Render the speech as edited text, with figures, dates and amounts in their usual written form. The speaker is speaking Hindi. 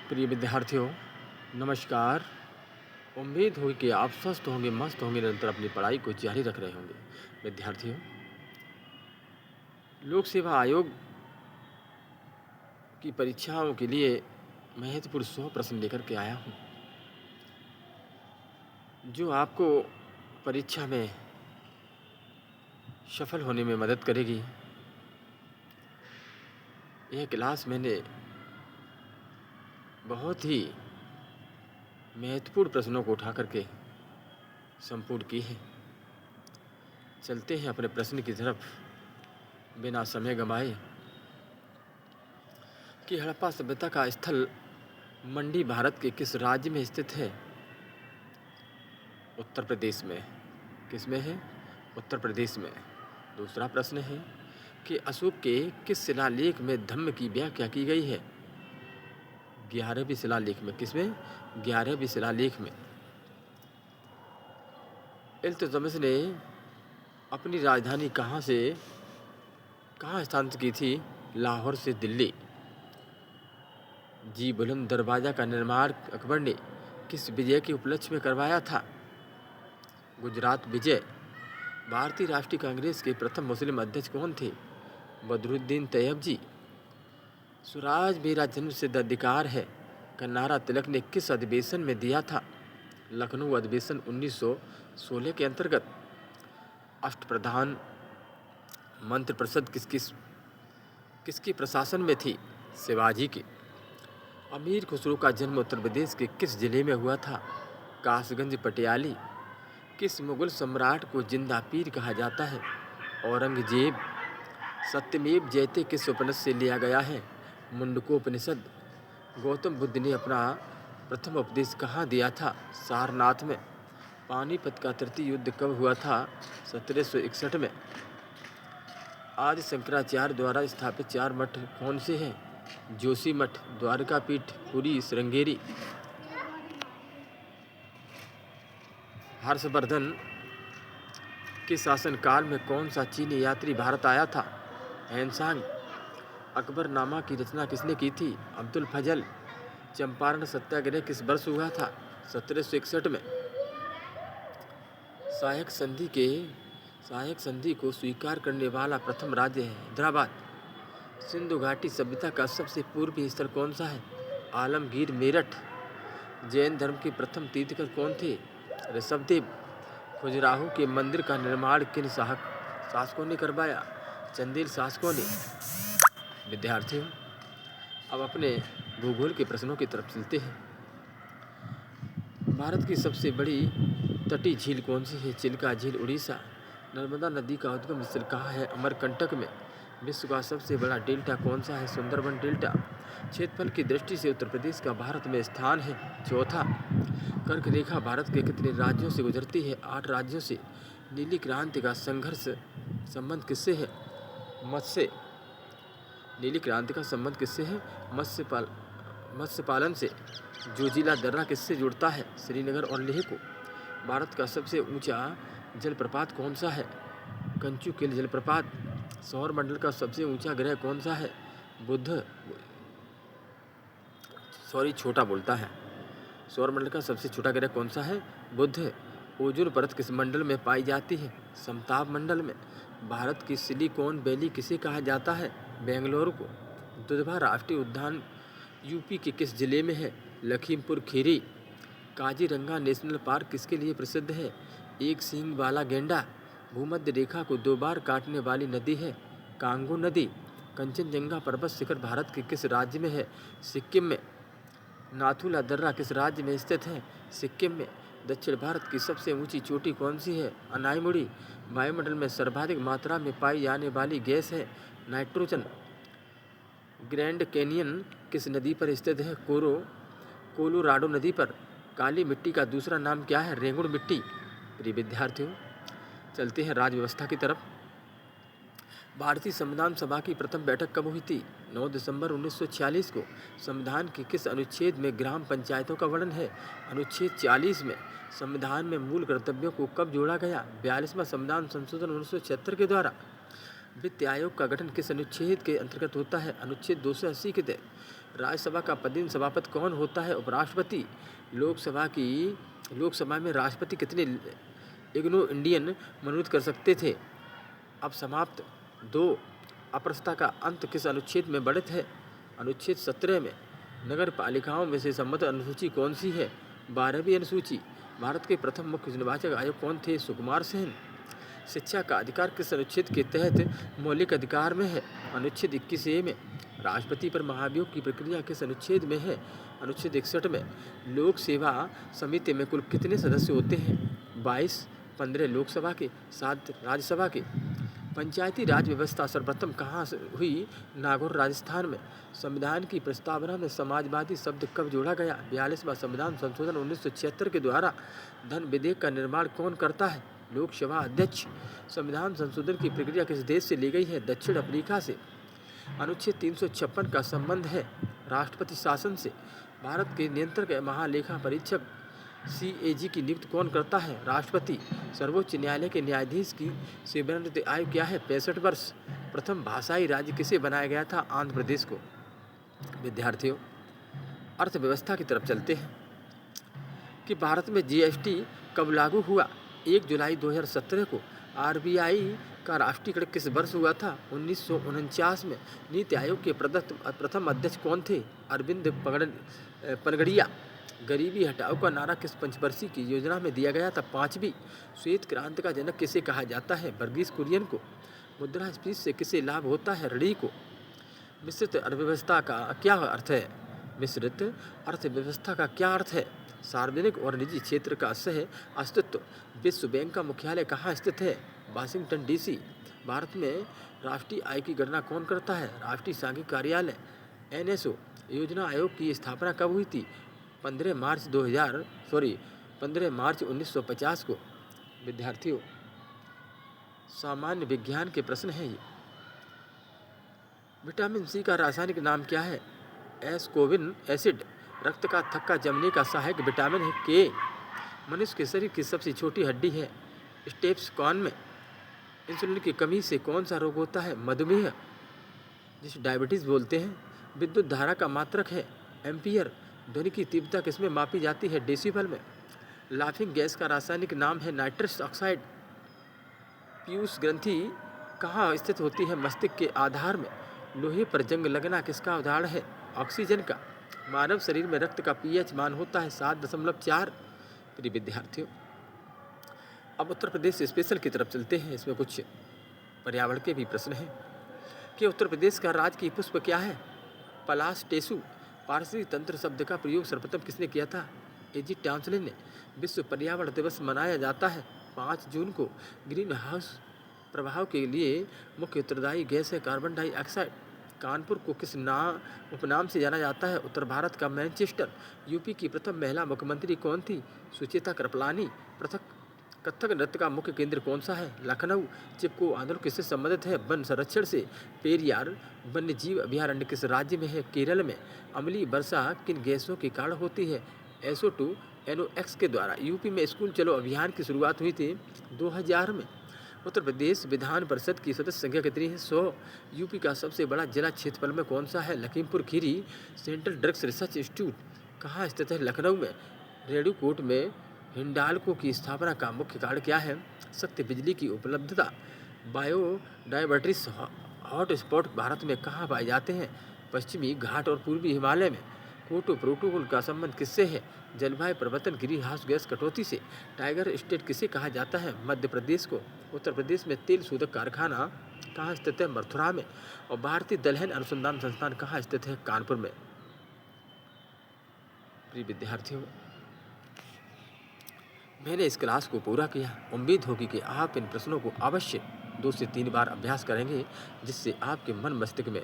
प्रिय विद्यार्थियों, नमस्कार। उम्मीद हुई कि आप स्वस्थ होंगे, मस्त होंगे, निरंतर अपनी पढ़ाई को जारी रख रहे होंगे। विद्यार्थियों, लोक सेवा आयोग की परीक्षाओं के लिए महत्वपूर्ण 100 प्रश्न लेकर के आया हूँ, जो आपको परीक्षा में सफल होने में मदद करेगी। यह क्लास मैंने बहुत ही महत्वपूर्ण प्रश्नों को उठा करके संपूर्ण की है। चलते हैं अपने प्रश्न की तरफ बिना समय गंवाए कि हड़प्पा सभ्यता का स्थल मंडी भारत के किस राज्य में स्थित है? उत्तर प्रदेश में। किस में है? उत्तर प्रदेश में। दूसरा प्रश्न है कि अशोक के किस शिलालेख में धम्म की व्याख्या की गई है? 11वें शिलालेख में। किसमें? 11वें शिलालेख में। इल्तुतमिश ने अपनी राजधानी कहाँ स्थानांतरित की थी? लाहौर से दिल्ली। जी बुलंद दरवाज़ा का निर्माण अकबर ने किस विजय के उपलक्ष्य में करवाया था? गुजरात विजय। भारतीय राष्ट्रीय कांग्रेस के प्रथम मुस्लिम अध्यक्ष कौन थे? बदरुद्दीन तैयब जी। स्वराज मेरा जन्मसिद्ध अधिकार है का नारा तिलक ने किस अधिवेशन में दिया था? लखनऊ अधिवेशन 1916 के अंतर्गत। अष्टप्रधान मंत्रिपरिषद किसके प्रशासन में थी? शिवाजी के। अमीर खुसरो का जन्म उत्तर प्रदेश के किस जिले में हुआ था? कासगंज पटियाली। किस मुगल सम्राट को जिंदा पीर कहा जाता है? औरंगजेब। सत्यमेव जयते किस उपनिषद से लिया गया है? मुंडकोपनिषद। गौतम बुद्ध ने अपना प्रथम उपदेश कहाँ दिया था? सारनाथ में। पानीपत का तृतीय युद्ध कब हुआ था? 1761 में। आदि शंकराचार्य द्वारा स्थापित 4 मठ कौन से हैं? जोशी मठ, द्वारका पीठ, पुरी, श्रृंगेरी। हर्षवर्धन के शासनकाल में कौन सा चीनी यात्री भारत आया था? हैनसांग। अकबरनामा की रचना किसने की थी? अब्दुल फजल। चंपारण सत्याग्रह किस वर्ष हुआ था? 1761 में। सहायक संधि को स्वीकार करने वाला प्रथम राज्य है हैदराबाद। सिंधु घाटी सभ्यता का सबसे पूर्वी स्थल कौन सा है? आलमगीर, मेरठ। जैन धर्म के प्रथम तीर्थंकर कौन थे? ऋषभदेव। खजुराहो के मंदिर का निर्माण किन शासकों ने करवाया? चंदेल शासकों ने। विद्यार्थियों, अब अपने भूगोल के प्रश्नों की तरफ चलते हैं। भारत की सबसे बड़ी तटीय झील कौन सी है? चिल्का झील, उड़ीसा। नर्मदा नदी का उद्गम स्थल कहाँ है? अमरकंटक में। विश्व का सबसे बड़ा डेल्टा कौन सा है? सुंदरबन डेल्टा। क्षेत्रफल की दृष्टि से उत्तर प्रदेश का भारत में स्थान है चौथा। कर्क रेखा भारत के कितने राज्यों से गुजरती है? 8 राज्यों से। नीली क्रांति का संघर्ष संबंध किससे है? मत्स्य। नीली क्रांति का संबंध किससे है? मत्स्य पालन से। जोजिला दर्रा किससे जुड़ता है? श्रीनगर और लेह को। भारत का सबसे ऊंचा जलप्रपात कौन सा है? कंचुकिल जलप्रपात। सौर मंडल का सबसे ऊंचा ग्रह कौन सा है? सौर मंडल का सबसे छोटा ग्रह कौन सा है? बुध। ओजोन परत किस मंडल में पाई जाती है? समताप मंडल में। भारत की सिलिकॉन वैली किसे कहा जाता है? बेंगलुरु को। दुधवा राष्ट्रीय उद्यान यूपी के किस जिले में है? लखीमपुर खीरी। काजीरंगा नेशनल पार्क किसके लिए प्रसिद्ध है? एक सींग वाला गेंडा। भूमध्य रेखा को 2 बार काटने वाली नदी है? कांगो नदी। कंचनजंगा पर्वत शिखर भारत के किस राज्य में है? सिक्किम में। नाथुला दर्रा किस राज्य में स्थित है? सिक्किम में। दक्षिण भारत की सबसे ऊंची चोटी कौन सी है? अनाईमुड़ी। वायुमंडल में सर्वाधिक मात्रा में पाई जाने वाली गैस है नाइट्रोजन। ग्रैंड कैनियन किस नदी पर स्थित है? कोलोराडो नदी पर। काली मिट्टी का दूसरा नाम क्या है? रेंगुड़ मिट्टी। प्रिय विद्यार्थियों, चलते हैं राज्य व्यवस्था की तरफ। भारतीय संविधान सभा की प्रथम बैठक कब हुई थी? 9 दिसंबर 1946 को। संविधान के किस अनुच्छेद में ग्राम पंचायतों का वर्णन है? अनुच्छेद 40 में। संविधान में मूल कर्तव्यों को कब जोड़ा गया? 42वां संविधान संशोधन 1976 के द्वारा। वित्त आयोग का गठन किस अनुच्छेद के अंतर्गत होता है? अनुच्छेद 280 के तहत। राज्यसभा का पदेन सभापति कौन होता है? उपराष्ट्रपति। लोकसभा में राष्ट्रपति कितने इग्नो इंडियन मनोनीत कर सकते थे? अब समाप्त। 2, अप्रस्तुता का अंत किस अनुच्छेद में वर्णित है? अनुच्छेद 17 में। नगर पालिकाओं में से संबंधित अनुसूची कौन सी है? 12वीं अनुसूची। भारत के प्रथम मुख्य निर्वाचक आयुक्त कौन थे? सुकुमार सेन। शिक्षा का अधिकार किस अनुच्छेद के तहत मौलिक अधिकार में है? अनुच्छेद 21A में। राष्ट्रपति पर महाभियोग की प्रक्रिया किस अनुच्छेद में है? अनुच्छेद 61 में। लोक सेवा समिति में कुल कितने सदस्य होते हैं? 22, 15 लोकसभा के, 7 राज्यसभा के। पंचायती राज व्यवस्था सर्वप्रथम कहाँ हुई? नागौर, राजस्थान में। संविधान की प्रस्तावना में समाजवादी शब्द कब जोड़ा गया? 42वां संविधान संशोधन 1976 के द्वारा। धन विधेयक का निर्माण कौन करता है? लोकसभा अध्यक्ष। संविधान संशोधन की प्रक्रिया किस देश से ली गई है? दक्षिण अफ्रीका से। अनुच्छेद 356 का संबंध है राष्ट्रपति शासन से। भारत के नियंत्रक महालेखा परीक्षक CAG की नियुक्ति कौन करता है? राष्ट्रपति। सर्वोच्च न्यायालय के न्यायाधीश की सेवानिवृत्ति आयु क्या है? 65 वर्ष। प्रथम भाषाई राज्य किसे बनाया गया था? आंध्र प्रदेश को। विद्यार्थियों, अर्थव्यवस्था की तरफ चलते हैं कि भारत में GST कब लागू हुआ? 1 जुलाई 2017 को। RBI का राष्ट्रीयकरण किस वर्ष हुआ था? 1949 में। नीति आयोग के प्रथम अध्यक्ष कौन थे? अरविंद पनगड़िया। गरीबी हटाओ का नारा किस पंचवर्षीय की योजना में दिया गया था? 5वीं। श्वेत क्रांति का जनक किसे कहा जाता है? वर्गीस कुरियन को। मुद्रास्फीति से किसे लाभ होता है? ऋणी को। मिश्रित अर्थव्यवस्था का क्या अर्थ है? मिश्रित अर्थव्यवस्था का क्या अर्थ है? सार्वजनिक और निजी क्षेत्र का सह अस्तित्व। विश्व बैंक का मुख्यालय कहाँ स्थित है? Washington DC। भारत में राष्ट्रीय आय की गणना कौन करता है? राष्ट्रीय सांख्यिकी कार्यालय NSO। योजना आयोग की स्थापना कब हुई थी? 15 मार्च 1950 को। विद्यार्थियों, सामान्य विज्ञान के प्रश्न हैं ये। विटामिन C का रासायनिक नाम क्या है? एस्कोर्बिन एसिड। रक्त का थक्का जमने का सहायक विटामिन है K। मनुष्य के शरीर की सबसे छोटी हड्डी है स्टेप्स कौन में? इंसुलिन की कमी से कौन सा रोग होता है? मधुमेह, जिसे डायबिटीज़ बोलते हैं। विद्युत धारा का मात्रक है एम्पियर। ध्वनि की तीव्रता किसमें मापी जाती है? डेसिबल में। लाफिंग गैस का रासायनिक नाम है नाइट्रस ऑक्साइड। पीयूष ग्रंथि कहाँ स्थित होती है? मस्तिष्क के आधार में। लोहे पर जंग लगना किसका उदाहरण है? ऑक्सीजन का। मानव शरीर में रक्त का pH मान होता है 7.4। प्रिय विद्यार्थियों, अब उत्तर प्रदेश स्पेशल की तरफ चलते हैं। इसमें कुछ पर्यावरण के भी प्रश्न हैं कि उत्तर प्रदेश का राजकीय पुष्प क्या है? पलाश टेसु। पारिस्थितिक तंत्र शब्द का प्रयोग सर्वप्रथम किसने किया था? A.G. टॉम्सन ने। विश्व पर्यावरण दिवस मनाया जाता है 5 जून को। ग्रीन हाउस प्रभाव के लिए मुख्य उत्तरदायी गैस है कार्बन डाइऑक्साइड। कानपुर को किस उपनाम से जाना जाता है? उत्तर भारत का मैनचेस्टर। यूपी की प्रथम महिला मुख्यमंत्री कौन थी? सुचेता कृपलानी। कथक नृत्य का मुख्य केंद्र कौन सा है? लखनऊ। चिपको आंदोलन किससे संबंधित है? वन संरक्षण से। पेरियार वन्य जीव अभयारण्य किस राज्य में है? केरल में। अम्लीय वर्षा किन गैसों के कारण होती है? SO2 NOx के द्वारा। यूपी में स्कूल चलो अभियान की शुरुआत हुई थी 2000 में। उत्तर प्रदेश विधान परिषद की सदस्य संख्या कितनी है? 100। यूपी का सबसे बड़ा जिला क्षेत्रफल में कौन सा है? Lakhimpur Kheri. Central drugs research institute कहाँ स्थित है? लखनऊ में। रेणुकूट में हिंडाल्को की स्थापना का मुख्य कारण क्या है? सख्त बिजली की उपलब्धता। बायोडायवर्सिटी हॉटस्पॉट भारत में कहाँ पाए जाते हैं? पश्चिमी घाट और पूर्वी हिमालय में। क्योटो प्रोटोकॉल का संबंध किससे है? जलवायु परिवर्तन, ग्रीन हाउस गैस कटौती से। टाइगर स्टेट किसे कहा जाता है? मध्य प्रदेश को। उत्तर प्रदेश में तेल शोधक कारखाना कहाँ स्थित है? मथुरा में। और भारतीय दलहन अनुसंधान संस्थान कहाँ स्थित है? कानपुर में। प्रिय विद्यार्थियों, मैंने इस क्लास को पूरा किया। उम्मीद होगी कि आप इन प्रश्नों को अवश्य 2 से 3 बार अभ्यास करेंगे, जिससे आपके मन मस्तिष्क में